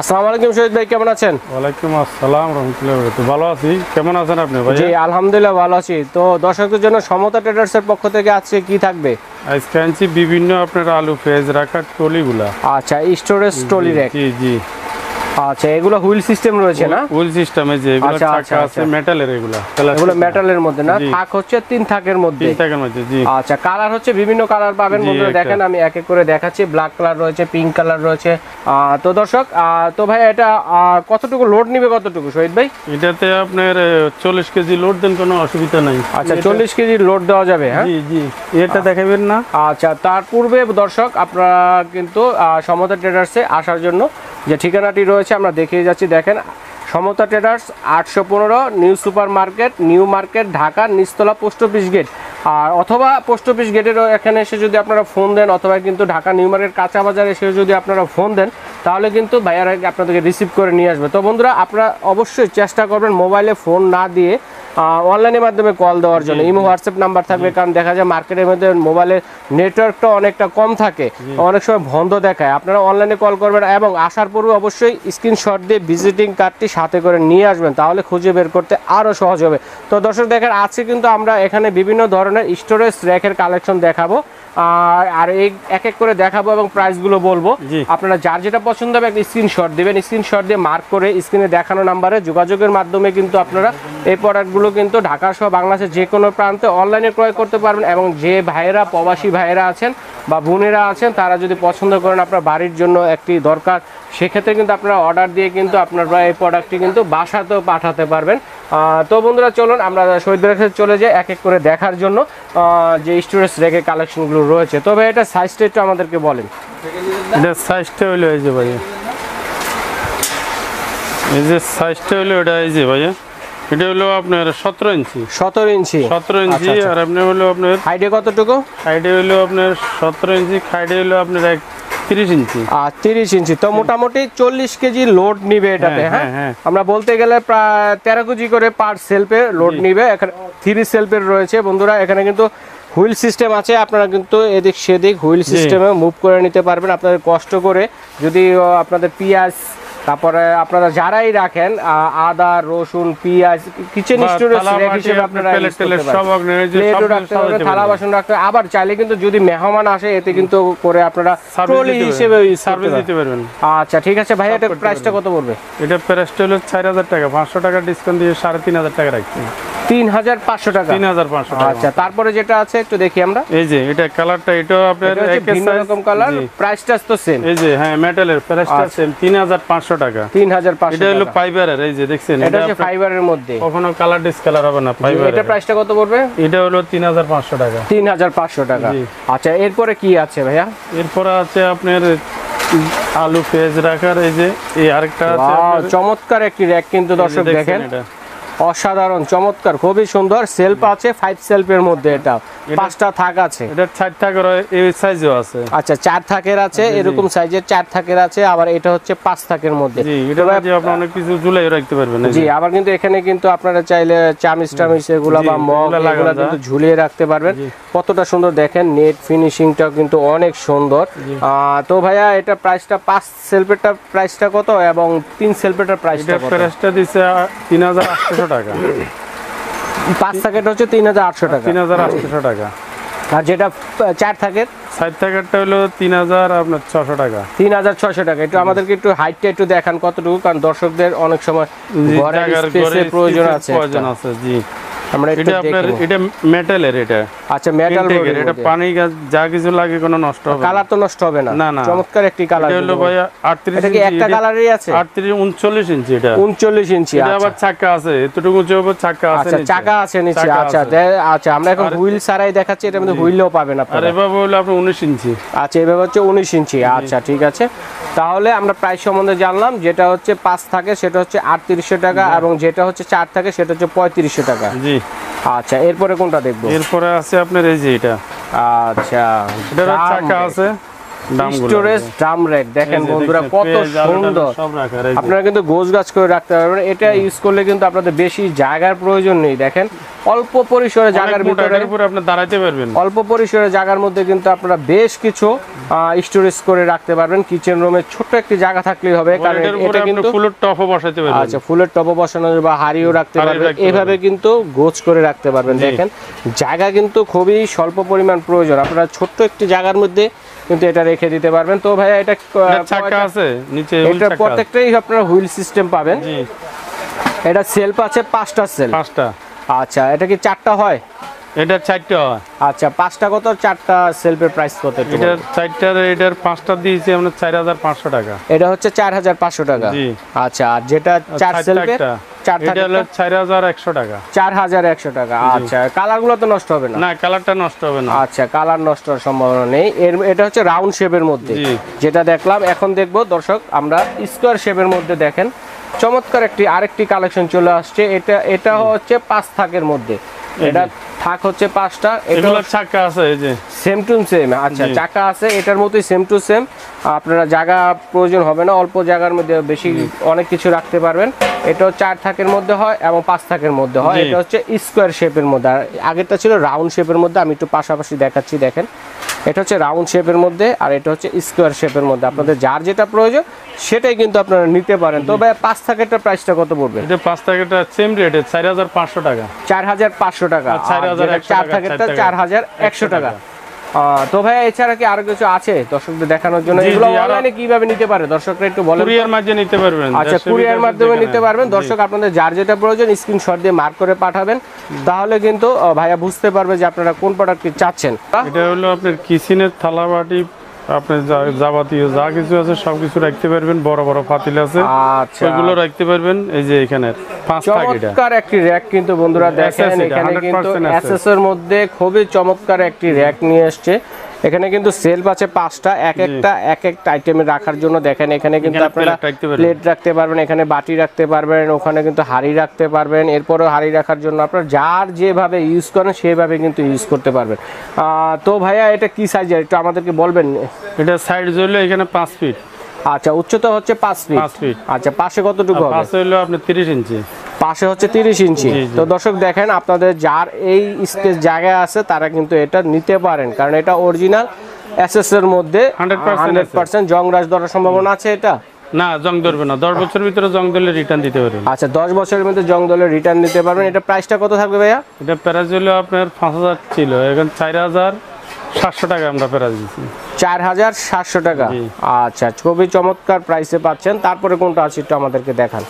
আসসালামু আলাইকুম শহীদ ভাই, কেমন আছেন? ওয়ালাইকুম আসসালাম রাহমাতুল্লাহি ওয়া বারাকাতুহু। ভালো আছি, কেমন আছেন আপনি ভাই? জি আলহামদুলিল্লাহ ভালো আছি। তো দর্শকদের জন্য সমতা ট্রেডার্সের পক্ষ থেকে আজকে কি থাকবে? আজকে আনছি বিভিন্ন আপনার আলু পেঁয়াজ রাখার ট্রলিগুলা। আচ্ছা, স্টোরেজ ট্রলি র‍্যাক। জি জি। আচ্ছা, এগুলো হুইল সিস্টেম রয়েছে না? হুইল সিস্টেমে যে এগুলো আচ্ছা, চাকা আচ্ছা, আছে মেটালের, এগুলো মেটালের মধ্যে না? থাক হচ্ছে 3 থাকের মধ্যে। 3 থাকের মধ্যে, জি। আচ্ছা, কালার হচ্ছে বিভিন্ন কালার পাবেন বন্ধুরা, দেখেন আমি এক এক করে দেখাচ্ছি। ব্ল্যাক কালার রয়েছে, পিঙ্ক কালার রয়েছে। তো দর্শক, তো ভাই এটা কতটুকু লোড নিবে, কতটুকু শহীদ ভাই? এটাতে আপনার 40 কেজি লোড দেন, কোনো অসুবিধা নাই। আচ্ছা, 40 কেজি লোড দেওয়া যাবে, হ্যাঁ? জি জি। এটা দেখাবেন না? আচ্ছা, তার পূর্বে দর্শক আপনারা কিন্তু সমতা ট্রেডার্সে আসার জন্য যে ঠিকানাটি রয়েছে আমরা দেখিয়ে যাচ্ছি। দেখেন, Samata traders 815 new super market, new market, Dhaka, নিচতলা, পোস্ট অফিস গেট। আর অথবা পোস্ট অফিস গেটের এখানে এসে যদি আপনারা ফোন দেন, অথবা কিন্তু ঢাকা নিউ মার্কেট কাঁচা বাজারে এসে যদি আপনারা ফোন দেন, তাহলে কিন্তু ভাইয়ারা আপনাদেরকে রিসিভ করে নিয়ে আসবে। তো বন্ধুরা, আপনারা অবশ্যই চেষ্টা করবেন মোবাইলে ফোন না দিয়ে অনলাইনের মাধ্যমে কল দেওয়ার জন্য। ইমো হোয়াটসঅ্যাপ নাম্বার থাকবে, কারণ দেখা যায় মার্কেটের মধ্যে মোবাইলের নেটওয়ার্কটা অনেকটা কম থাকে, অনেক সময় বন্ধ দেখায়। আপনারা অনলাইনে কল করবেন এবং আসার পূর্বে অবশ্যই স্ক্রিনশট দিয়ে ভিজিটিং কার্ডটি সাথে করে নিয়ে আসবেন, তাহলে খুঁজে বের করতে আরও সহজ হবে। তো দর্শক দেখেন, আজকে কিন্তু আমরা এখানে বিভিন্ন ধরনের স্টোরেজ র্যাকের কালেকশন দেখাবো, আর এই এক এক করে দেখাবো এবং প্রাইসগুলো বলবো। আপনারা যার যেটা পছন্দ হবে একটা স্ক্রিনশট দিবেন, স্ক্রিনশট দিয়ে মার্ক করে স্ক্রিনে দেখানো নাম্বারে যোগাযোগের মাধ্যমে কিন্তু আপনারা এই প্রোডাক্টগুলো কিন্তু ঢাকা সহ বাংলাদেশের যে কোনো প্রান্তে অনলাইনে ক্রয় করতে পারবেন। এবং যে ভাইয়েরা প্রবাসী ভাইয়েরা আছেন বা বোনেরা আছেন, তারা যদি পছন্দ করেন আপনার বাড়ির জন্য একটি দরকার, সেক্ষেত্রে কিন্তু আপনারা অর্ডার দিয়ে কিন্তু আপনারা এই প্রোডাক্টটি কিন্তু বাসাতেও পাঠাতে পারবেন। তো বন্ধুরা, চলুন আমরা শহীদ ভাইয়ের কাছে চলে যাই এক এক করে দেখার জন্য যে স্টোরেজ র্যাকের কালেকশনগুলো রয়েছে। তবে এটা সাইজটা একটু আমাদেরকে বলেন। এটা সাইজটা হলো এই যে ভাইয়া, এই যে সাইজটা হলো এটা, এই যে ভাইয়া এটা হলো আপনার 17 ইঞ্চি। 17 ইঞ্চি, 17 ইঞ্চি। আর আপনি হলো আপনার হাইটে কতটুকু? হাইটে হলো আপনার 17 ইঞ্চি, হাইটে হলো আপনার 30 ইঞ্চি। 30 ইঞ্চি। তো মোটামুটি 40 কেজি লোড নিবে এটাতে, হ্যাঁ? আমরা বলতে গেলে প্রায় 13 কেজি করে পার সেলফে লোড নিবে। এখানে 3 সেলফের রয়েছে বন্ধুরা। এখানে কিন্তু হুইল সিস্টেম আছে, আপনারা কিন্তু এদিক সেদিক হুইল সিস্টেমে মুভ করে নিতে পারবেন। আপনাদের কষ্ট করে যদি আপনাদের পেঁয়াজ, তারপরে আপনারা যারাই রাখেন আদা, রসুন, পেঁয়াজ, কিচেন স্টোরেজ র্যাক হিসেবে আপনারা থালা বাসন রাখতে, আবার চাইলে কিন্তু যদি মেহমান আসে এতে কিন্তু করে আপনারা ট্রলি হিসেবে সার্ভিস দিতে পারবেন। আচ্ছা ঠিক আছে ভাই, এটা প্রাইসটা কত পড়বে? এটা প্রাইসটা হলো 4000 টাকা, 500 টাকা ডিসকাউন্ট দিয়ে 3500 টাকা রাখছি। 3500 টাকা। 3500 টাকা। আচ্ছা, তারপরে যেটা আছে একটু দেখি আমরা। এই যে এটা কালারটা, এটাও আপনার ভিন্ন রকম কালার, প্রাইসটা তো সেম। এই যে হ্যাঁ, মেটালের প্রাইসটা সেম, 3500 টাকা। 3500। এটা হলো ফাইবারের, এই যে দেখছেন, এটা হচ্ছে ফাইবারের মধ্যে, কখনো কালার ডিসকালার হবে না ফাইবারের। এটা প্রাইসটা কত পড়বে? এটা হলো 3500 টাকা। 3500 টাকা। আচ্ছা, এরপরে কি আছে ভাইয়া? এরপরে আছে আপনার আলু পেঁয়াজ রাখার, এই যে এই আরেকটা আছে। চমৎকার একটি র‍্যাক কিন্তু দর্শক দেখেন, অসাধারণ চমৎকার, খুবই সুন্দর। সেলফ আছে 5 সেলফের মধ্যে, এটা 5টা থাক আছে। এটা 4 থাকের এই সাইজও আছে। আচ্ছা, 4 থাকের আছে, এরকম সাইজের 4 থাকের আছে। আবার এটা হচ্ছে 5 থাকের মধ্যে। জি, এটা যে আপনি অনেক কিছু ঝুলাই রাখতে পারবেন। জি, আবার কিন্তু এখানে কিন্তু আপনারা চাইলে চামিচ টামিচ এগুলা বা মগ এগুলা কিন্তু ঝুলিয়ে রাখতে পারবেন। কতটা সুন্দর দেখেন, নেট ফিনিশিংটাও কিন্তু অনেক সুন্দর। তো ভাইয়া, এটা প্রাইসটা 5 সেলফেরটা প্রাইসটা কত এবং 3 সেলফেরটার প্রাইসটা কত? প্রাইসটা দিছে 3800 টাকা। 5 থাকের হচ্ছে 3800 টাকা। 3800 টাকা। আর যেটা 4 থাকের, 4 থাকেরটা হলো 3600 টাকা। 3600 টাকা। একটু আমাদেরকে একটু হাইটটা একটু দেখান কতটুকু, কারণ দর্শকদের অনেক সময় ঘরের স্পেসের প্রয়োজন আছে। জি, আমরা এটা আপনার এটা মেটালের, এটা আচ্ছা মেটাল বডি, এটা পানি যা কিছু লাগে কোনো নষ্ট হবে না। কালার তো নষ্ট হবে না? না। চমৎকার একটি কালার। এটা হলো ভাই 38 এটা কি একটা কালারই আছে? 39 ইঞ্চি। এটা 39 ইঞ্চি। এটা আবার চাকা আছে, এতটুকু উঁচু হবে, চাকা আছে। আচ্ছা, চাকা আছে নিচে। আচ্ছা আচ্ছা, আমরা এখন হুইল ছাড়াই দেখাচ্ছি, এটার মধ্যে হুইলও পাবেন আপনারা। আর এভাবে হলো আপনি 19 ইঞ্চি। আচ্ছা, এভাবে হচ্ছে 19 ইঞ্চি। আচ্ছা ঠিক আছে, তাহলে আমরা প্রাইস সম্বন্ধে জানলাম। যেটা হচ্ছে 5 থাকে সেটা হচ্ছে 3800 টাকা, এবং যেটা হচ্ছে 4 থাকে সেটা হচ্ছে 3500 টাকা। জি। আচ্ছা, এরপরে কোনটা দেখবো? এরপরে আছে আপনার এই যে এটা। আচ্ছা, এটার চাকা আছে, স্টোরেজ ড্রাম র্যাক দেখেন বন্ধুরা কত সুন্দর। আপনারা কিন্তু গোছগাছ করে রাখতে পারবেন। এটা ইউজ করলে কিন্তু আপনাদের বেশি জায়গার প্রয়োজন নেই। দেখেন অল্প পরিসরে জায়গার ভিতরে আপনি দাঁড়াতে পারবেন, অল্প পরিসরে জায়গার মধ্যে কিন্তু আপনারা বেশ কিছু স্টোরেজ করে রাখতে পারবেন। কিচেন রুমে ছোট একটি জায়গা থাকলেই হবে, কারণ এটা কিন্তু ফুলের টপও বসাতে পারবেন। আচ্ছা, ফুলের টপও বসানো বা হাড়িও রাখতে পারবেন, এভাবে কিন্তু গোছ করে রাখতে পারবেন। দেখেন জায়গা কিন্তু খুবই স্বল্প পরিমাণ প্রয়োজন, আপনারা ছোট্ট একটি জায়গার মধ্যে কিন্তু এটা রেখে দিতে পারবেন। তো ভাইয়া এটা চাকা আছে নিচে, এটা প্রত্যেকটাই আপনারা হুইল সিস্টেম পাবেন। এটা সেলফ আছে 5টা সেলফ। 5টা। আচ্ছা, এটা কি 4টা হয়? এটা 4টা হয়। আচ্ছা, 5টা কত, 4টা সেলফের প্রাইস কত? এটা 4টার, এটার 5টা দিয়েছি আমরা 4500 টাকা। এটা হচ্ছে 4500 টাকা। জি। আচ্ছা, আর যেটা 4 সেলফের 4 এটা হলো 4100 টাকা। 4100 টাকা। আচ্ছা, কালারগুলো তো নষ্ট হবে না? না, কালারটা নষ্ট হবে না। আচ্ছা, কালার নষ্ট হওয়ার সম্ভাবনা নেই। এটা হচ্ছে রাউন্ড শেপের মধ্যে যেটা দেখলাম। এখন দেখবো দর্শক আমরা স্কোয়ার শেপের মধ্যে। দেখেন চমৎকার আরেকটি কালেকশন চলে আসছে। এটা হচ্ছে 5 থাকের মধ্যে। এটা থাক হচ্ছে 5টা। এগুলো চাকা আছে এই যে সেম টু সেম। আচ্ছা, চাকা আছে এটার মতোই সেম টু সেম। আপনারা জায়গা প্রয়োজন হবে না, অল্প জায়গার মধ্যে বেশি অনেক কিছু রাখতে পারবেন। এটাও 4 থাকের মধ্যে হয় এবং 5 থাকের মধ্যে হয়। এটা হচ্ছে স্কোয়ার শেপের মধ্যে, আর আগেরটা ছিল রাউন্ড শেপের মধ্যে। আমি একটু পাশাপাশি দেখাচ্ছি। দেখেন এটা হচ্ছে রাউন্ড শেপের মধ্যে আর এটা হচ্ছে স্কোয়ার শেপের মধ্যে। আপনাদের যার যেটা প্রয়োজন সেটাই কিন্তু আপনারা নিতে পারেন। তো ভাই 5 থাকেরটা প্রাইসটা কত পড়বে? এটা 5 থাকেরটা সেম রেটে 4500 টাকা। 4500 টাকা। 4 থাকেরটা 4100 টাকা। তো ভাই এছাড়া কি আরো কিছু আছে দর্শকদের দেখানোর জন্য? এগুলো অনলাইনে কিভাবে নিতে পারে দর্শকরা একটু বলেন। কুরিয়ার মাধ্যমে নিতে পারবেন। আচ্ছা, কুরিয়ার মাধ্যমে নিতে পারবেন। দর্শক আপনাদের যার যেটা প্রয়োজন স্ক্রিনশট দিয়ে মার্ক করে পাঠাবেন, তাহলে কিন্তু ভাইয়া বুঝতে পারবে যে আপনারা কোন প্রোডাক্টটি চাচ্ছেন। এটা হলো আপনার কিচেনের থালা বাটি, আপনার যাবতীয় যা কিছু আছে সবকিছু রাখতে পারবেন। বড় বড় পাতিল আছে, আচ্ছা, ওইগুলো রাখতে পারবেন। এই যে এখানে 5 থাক। এটা চমৎকার একটি র‍্যাক কিন্তু বন্ধুরা দেখেন। এখানে কিন্তু এসএস এর মধ্যে খুবই চমৎকার একটি র‍্যাক নিয়ে আসছে। এখানে কিন্তু সেলফ আছে 5টা, এক একটা আইটেমে রাখার জন্য। দেখেন এখানে কিন্তু আপনারা প্লেট রাখতে পারবেন, এখানে বাটি রাখতে পারবেন, ওখানে কিন্তু হাঁড়ি রাখতে পারবেন। এরপরেও হাঁড়ি রাখার জন্য আপনারা যার যেভাবে ইউজ করেন সেভাবে কিন্তু ইউজ করতে পারবেন। তো ভাইয়া এটা কি সাইজের একটু আমাদেরকে বলবেন? এটা সাইড হলো এখানে 5 ফিট। আচ্ছা, উচ্চতা হচ্ছে 5 ফিট। আচ্ছা, পাশে কতটুকু হবে? পাশে হলো আপনার 30 ইঞ্চি। পাশে হচ্ছে 30 ইঞ্চি। তো দর্শক দেখেন আপনাদের যার এই স্পেস জায়গা আছে তারা কিন্তু এটা নিতে পারেন, কারণ এটা অরিজিনাল এসএস এর মধ্যে 100% জংরাজ ধরার সম্ভাবনা আছে। এটা না, জং ধরবে না। 10 বছরের ভিতরে জং ধরলে রিটার্ন দিতে পারবেন। আচ্ছা, 10 বছরের মধ্যে জং ধরলে রিটার্ন দিতে পারবেন। এটা প্রাইসটা কত থাকবে ভাইয়া? এটা প্রাইস হলো আপনার 5000 ছিল, এখন 4700 টাকা আমরা প্রাইস দিচ্ছি। 4700 টাকা। আচ্ছা, খুবই চমৎকার প্রাইসে পাচ্ছেন। তারপরে কোনটা আছে একটু আমাদেরকে দেখান।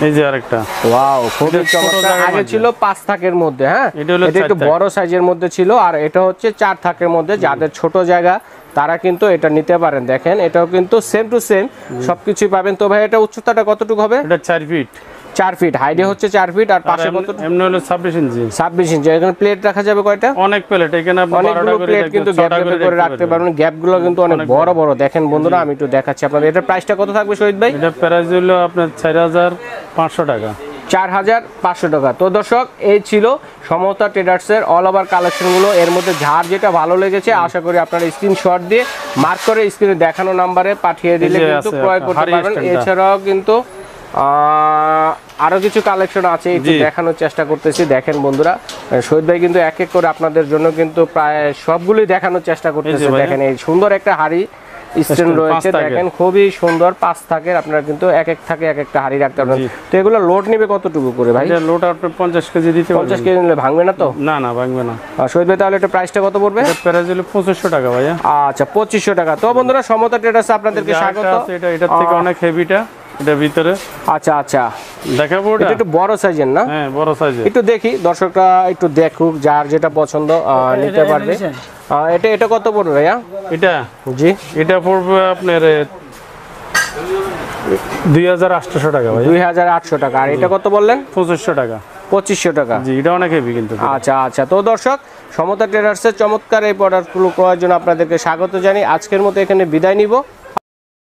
এই যে আরেকটা। ওয়াও, খুবই চমৎকার। আগে ছিল 5 থাকের মধ্যে। হ্যাঁ, এটা একটু বড় সাইজের মধ্যে ছিল, আর এটা হচ্ছে 4 থাকের মধ্যে। যাদের ছোট জায়গা তারা কিন্তু এটা নিতে পারেন। দেখেন এটাও কিন্তু সেম টু সেম সবকিছুই পাবেন। তো ভাই এটা উচ্চতাটা কতটুকু হবে? এটা 4 ফিট। 4 ফিট হাইটে হচ্ছে 4 ফিট, আর পাশে কত? এমনি হলো 26 ইঞ্চি। 26 ইঞ্চি। এখানে প্লেট রাখা যাবে কয়টা? অনেক প্লেট। এখানে আপনি 12টা করে প্লেট কিন্তু গ্যাপ করে রাখতে পারবেন। গ্যাপগুলো কিন্তু অনেক বড় বড়। দেখেন বন্ধুরা আমি একটু দেখাচ্ছি আপনাদের। এটার প্রাইসটা কত থাকবে শহীদ ভাই? এটা প্রাইস হলো আপনার 4500 টাকা। 4500 টাকা। তো দর্শক এই ছিল সমতা ট্রেডার্সের অল ওভার কালেকশনগুলো। এর মধ্যে যার যেটা ভালো লেগেছে আশা করি আপনারা স্ক্রিনশট দিয়ে মার্ক করে স্ক্রিনে দেখানো নাম্বারে পাঠিয়ে দিলে কিন্তু ক্রয় করতে পারবেন। এছাড়াও কিন্তু আরো কিছু কালেকশন আছে, একটু দেখানোর চেষ্টা করতেছি। দেখেন বন্ধুরা, শহীদ ভাই কিন্তু এক এক করে আপনাদের জন্য কিন্তু প্রায় সবগুলোই দেখানোর চেষ্টা করতেছে। দেখেন এই সুন্দর একটা হাড়ি স্ট্যান্ড রয়েছে। দেখেন খুবই সুন্দর 5 থাকের। আপনারা কিন্তু এক একটা হাড়ি রাখতে পারবেন। তো এগুলো লোড নেবে কতটুকু করে ভাই? এটা লোড আপনি 50 কেজি দিতে পারবেন। 50 কেজি নিলে ভাঙবে না তো? না না, ভাঙবে না। শহীদ ভাই তাহলে এটা প্রাইসটা কত পড়বে? এটা প্রাইস হলো 2500 টাকা ভাইয়া। আচ্ছা, 2500 টাকা। তো বন্ধুরা সমতা ট্রেডার্সে আপনাদেরকে স্বাগত। এটা থেকে অনেক হেভিটা, এটা ভিতরে। আচ্ছা আচ্ছা, দেখাবো। এটা একটু বড় সাইজের না? হ্যাঁ, বড় সাইজের। একটু দেখি, দর্শকরা একটু দেখুক, যার যেটা পছন্দ নিতে পারবে। এটা কত পড়বে ভাইয়া? এটা জি, এটা পড়বে আপনার 2800 টাকা ভাই। 2800 টাকা। আর এটা কত বললেন? 2500 টাকা। 2500 টাকা। জি, এটা অনেক হেভি কিন্তু। আচ্ছা আচ্ছা। তো দর্শক সমতা ট্রেডার্সের চমৎকার এই প্রোডাক্টগুলো ক্রয়ের জন্য আপনাদেরকে স্বাগত জানি। আজকের মতো এখানে বিদায় নিব।